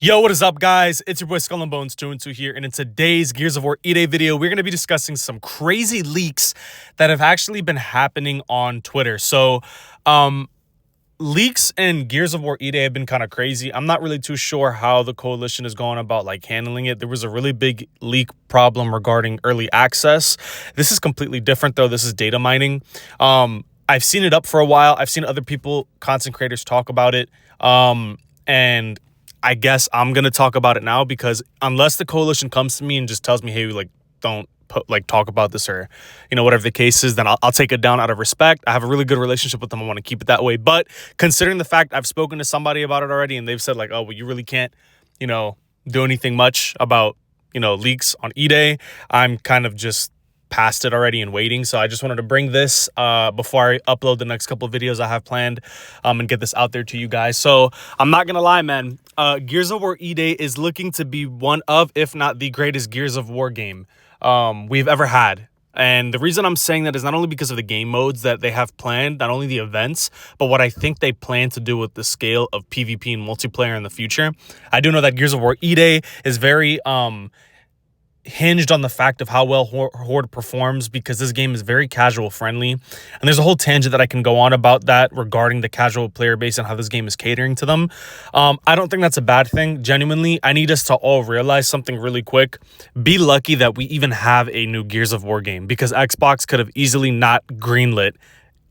Yo, what is up, guys? It's your boy Skull and Bones 2 and 2 here, and in today's Gears of War E-Day video, we're going to be discussing some crazy leaks that have actually been happening on Twitter. So, leaks and Gears of War E-Day have been kind of crazy. I'm not really too sure how the coalition is going about handling it. There was a really big leak problem regarding early access. This is completely different though. This is data mining. I've seen it up for a while. I've seen other people, content creators, talk about it. And I guess I'm going to talk about it now because unless the coalition comes to me and just tells me, hey, don't talk about this or, whatever the case is, then I'll take it down out of respect. I have a really good relationship with them. I want to keep it that way. But considering the fact I've spoken to somebody about it already and they've said oh, well, you really can't, do anything much about, leaks on E-Day, I'm kind of just past it already and waiting. So I just wanted to bring this before I upload the next couple of videos I have planned and get this out there to you guys. So I'm not gonna lie, man, Gears of War E-Day is looking to be one of, if not the greatest Gears of War game we've ever had. And the reason I'm saying that is not only because of the game modes that they have planned, not only the events, but what I think they plan to do with the scale of PvP and multiplayer in the future. I do know that Gears of War E-Day is very hinged on the fact of how well Horde performs, because this game is very casual friendly, and there's a whole tangent that I can go on about that regarding the casual player base and how this game is catering to them. I don't think that's a bad thing. Genuinely, I need us to all realize something really quick. Be lucky that we even have a new Gears of War game, because Xbox could have easily not greenlit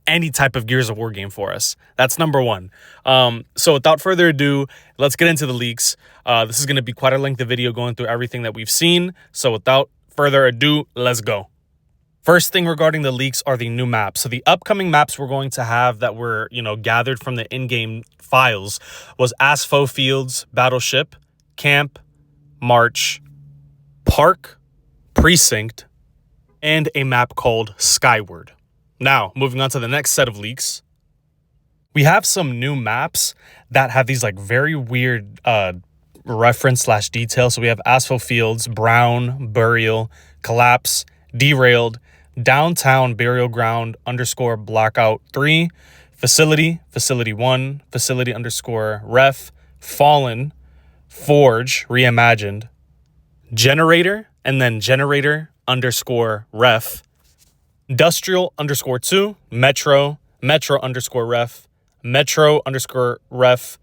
any type of Gears of War game for us. That's number one. So without further ado, let's get into the leaks. This is going to be quite a lengthy video going through everything that we've seen. So without further ado, let's go. First thing regarding the leaks are the new maps. So the upcoming maps we're going to have that were, gathered from the in-game files was Aspho Fields, Battleship, Camp, March, Park, Precinct, and a map called Skyward. Now, moving on to the next set of leaks, we have some new maps that have these very weird reference / detail. So we have Aspho Fields, Brown, Burial, Collapse, Derailed, Downtown Burial Ground _ Blackout 3, Facility, Facility 1, Facility _ Ref, Fallen, Forge, Reimagined, Generator, and then Generator _ Ref, Industrial _2, Metro, Metro _ Ref, Metro _ Ref.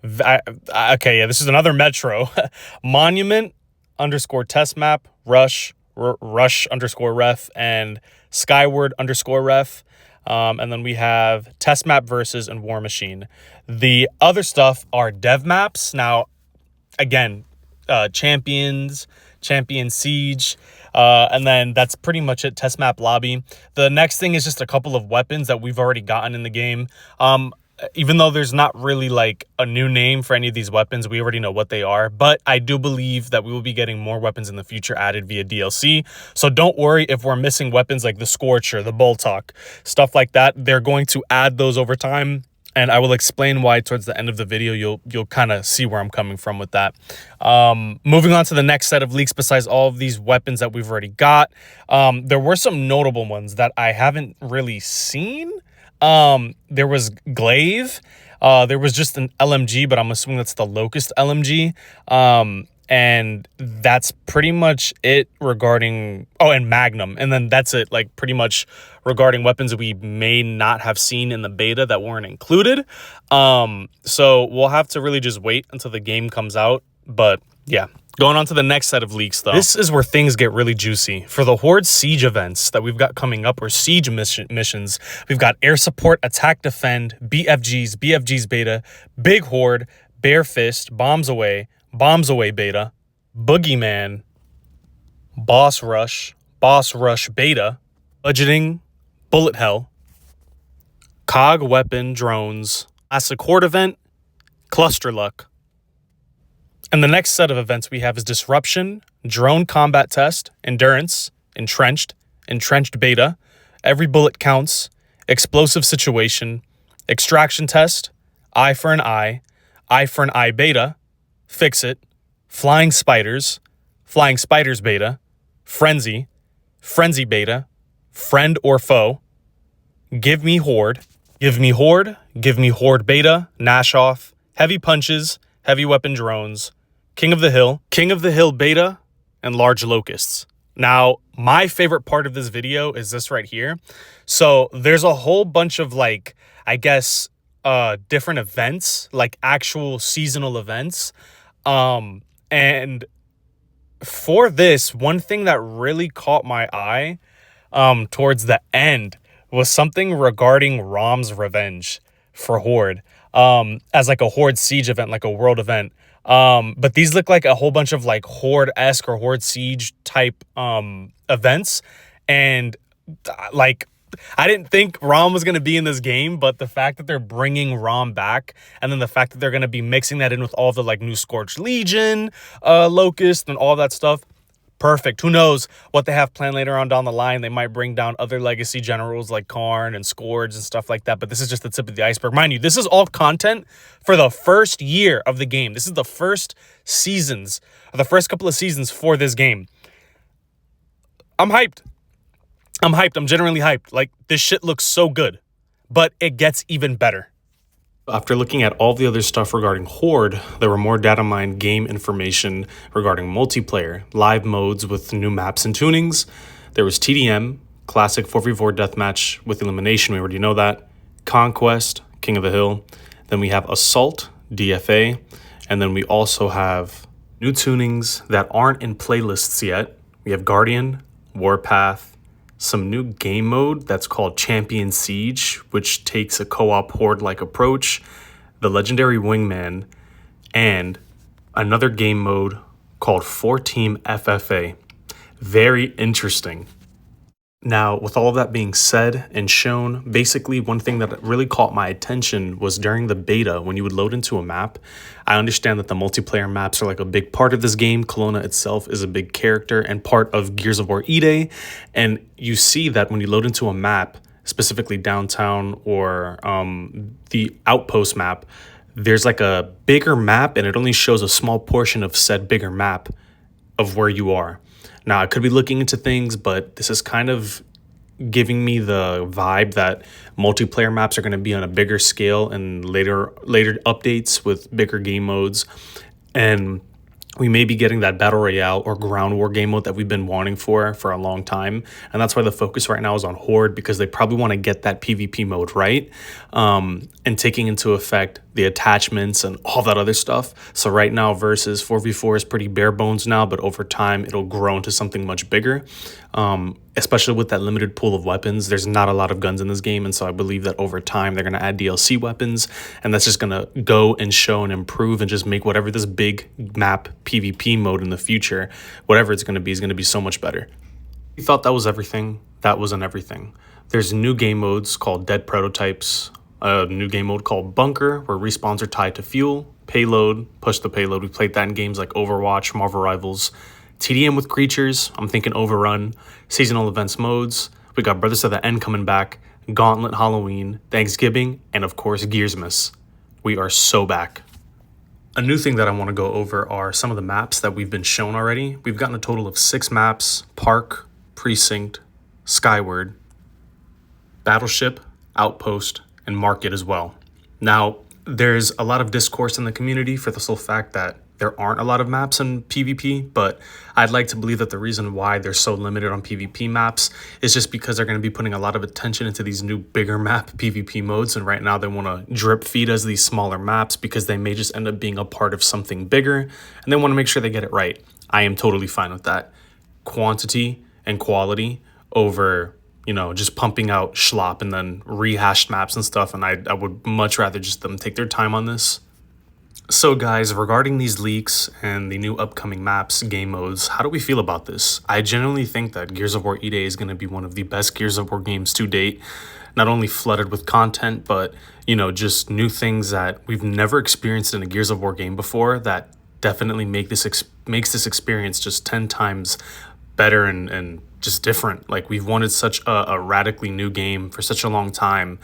Okay, yeah, this is another Metro. Monument _ Test Map, Rush, Rush _ Ref, and Skyward _ Ref. And then we have Test Map Versus and War Machine. The other stuff are dev maps. Now, again, Champions, Champion Siege, and then that's pretty much it. Test map lobby. The next thing is just a couple of weapons that we've already gotten in the game. Even though there's not really a new name for any of these weapons, we already know what they are. But I do believe that we will be getting more weapons in the future added via DLC. So don't worry if we're missing weapons like the Scorcher, the Boltok, stuff like that. They're going to add those over time, and I will explain why towards the end of the video. You'll kind of see where I'm coming from with that. Moving on to the next set of leaks, besides all of these weapons that we've already got, there were some notable ones that I haven't really seen. There was Glaive. There was just an LMG, but I'm assuming that's the Locust LMG. And that's pretty much it regarding, and Magnum. And then that's it, pretty much regarding weapons we may not have seen in the beta that weren't included. So we'll have to really just wait until the game comes out. But yeah, going on to the next set of leaks, though. This is where things get really juicy. For the Horde Siege events that we've got coming up, or Siege missions, we've got Air Support, Attack Defend, BFGs Beta, Big Horde, Bare Fist, Bombs Away Beta, Boogeyman, Boss Rush Beta, Budgeting, Bullet Hell, Cog Weapon Drones, Classic Horde event, Cluster Luck. And the next set of events we have is Disruption, Drone Combat Test, Endurance, Entrenched Beta, Every Bullet Counts, Explosive Situation, Extraction Test, Eye for an Eye Beta, Fix It, Flying Spiders Beta, Frenzy Beta, Friend or Foe, Give Me Horde Beta, Nash Off, Heavy Punches, Heavy Weapon Drones, King of the Hill beta, and large locusts. Now, my favorite part of this video is this right here. So there's a whole bunch of like, I guess, different events, like actual seasonal events. And for this, one thing that really caught my eye towards the end was something regarding Raam's revenge for Horde, as like a Horde siege event, like a world event. But these look like a whole bunch of like Horde-esque or Horde siege type events. And like, I didn't think Raam was going to be in this game, but the fact that they're bringing Raam back, and then the fact that they're going to be mixing that in with all the like new Scorched Legion, Locust, and all that stuff, perfect. Who knows what they have planned later on down the line. They might bring down other legacy generals like Karn and Scourge and stuff like that, but this is just the tip of the iceberg. Mind you, this is all content for the first year of the game. This is the first seasons, or the first couple of seasons for this game. I'm hyped. I'm generally hyped. Like, this shit looks so good, but it gets even better. After looking at all the other stuff regarding Horde, there were more data mined game information regarding multiplayer, live modes with new maps and tunings. There was TDM, classic 4v4 deathmatch with elimination, we already know that. Conquest, King of the Hill. Then we have Assault, DFA. And then we also have new tunings that aren't in playlists yet. We have Guardian, Warpath, some new game mode that's called Champion Siege, which takes a co-op Horde-like approach, the Legendary Wingman, and another game mode called 4-Team FFA. Very interesting. Now, with all of that being said and shown, basically one thing that really caught my attention was during the beta, when you would load into a map. I understand that the multiplayer maps are like a big part of this game. Kelowna itself is a big character and part of Gears of War E-Day. And you see that when you load into a map, specifically downtown or the outpost map, there's like a bigger map and it only shows a small portion of said bigger map of where you are. Now, I could be looking into things, but this is kind of giving me the vibe that multiplayer maps are going to be on a bigger scale and later updates with bigger game modes. And we may be getting that Battle Royale or Ground War game mode that we've been wanting for a long time. And that's why the focus right now is on Horde, because they probably want to get that PvP mode right, and taking into effect the attachments and all that other stuff. So right now, versus 4v4 is pretty bare bones now, but over time, it'll grow into something much bigger. Especially with that limited pool of weapons. There's not a lot of guns in this game, and so I believe that over time they're going to add DLC weapons, and that's just going to go and show and improve and just make whatever this big map PvP mode in the future, whatever it's going to be, is going to be so much better. You thought that was everything? That wasn't everything. There's new game modes called Dead Prototypes, a new game mode called Bunker, where respawns are tied to fuel, payload, push the payload. We played that in games like Overwatch, Marvel Rivals. TDM with creatures, I'm thinking Overrun, seasonal events modes. We got Brothers of the End coming back, Gauntlet Halloween, Thanksgiving, and of course Gearsmas. We are so back. A new thing that I want to go over are some of the maps that we've been shown already. We've gotten a total of 6 maps: Park, Precinct, Skyward, Battleship, Outpost, and Market as well. Now, there's a lot of discourse in the community for the sole fact that there aren't a lot of maps in PvP, but I'd like to believe that the reason why they're so limited on PvP maps is just because they're going to be putting a lot of attention into these new bigger map PvP modes, and right now they want to drip feed us these smaller maps because they may just end up being a part of something bigger, and they want to make sure they get it right. I am totally fine with that. Quantity and quality over, just pumping out schlop and then rehashed maps and stuff, and I would much rather just them take their time on this. So guys, regarding these leaks and the new upcoming maps, game modes, how do we feel about this? I genuinely think that Gears of War E-Day is going to be one of the best Gears of War games to date. Not only flooded with content, but, just new things that we've never experienced in a Gears of War game before that definitely makes this experience just 10 times better and just different. Like, we've wanted such a radically new game for such a long time,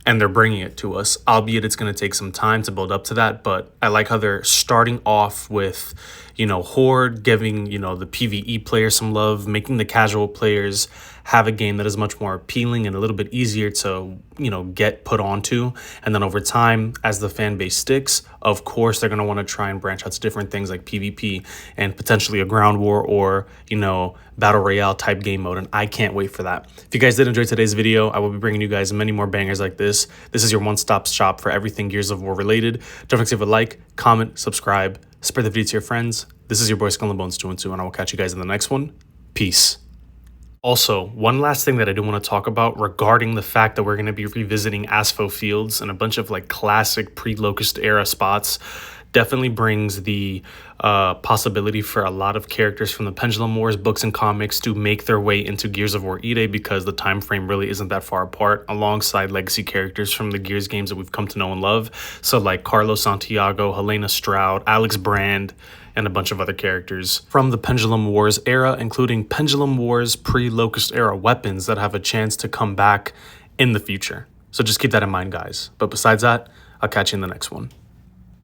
and they're bringing it to us, albeit it's going to take some time to build up to that. But I like how they're starting off with, Horde, giving, the PvE players some love, making the casual players have a game that is much more appealing and a little bit easier to, get put onto. And then over time, as the fan base sticks, of course, they're going to want to try and branch out to different things like PvP and potentially a ground war or, battle royale type game mode. And I can't wait for that. If you guys did enjoy today's video, I will be bringing you guys many more bangers like this. This is your one-stop shop for everything Gears of War related. Don't forget to leave a like, comment, subscribe, spread the video to your friends. This is your boy Skull and Bones 212, and I will catch you guys in the next one. Peace. Also, one last thing that I do want to talk about regarding the fact that we're going to be revisiting Aspho Fields and a bunch of like classic pre-Locust era spots definitely brings the possibility for a lot of characters from the Pendulum Wars books and comics to make their way into Gears of War E-Day, because the time frame really isn't that far apart, alongside legacy characters from the Gears games that we've come to know and love. So like Carlos Santiago, Helena Stroud, Alex Brand, and a bunch of other characters from the Pendulum Wars era, including Pendulum Wars pre-Locust era weapons that have a chance to come back in the future. So just keep that in mind, guys. But besides that, I'll catch you in the next one.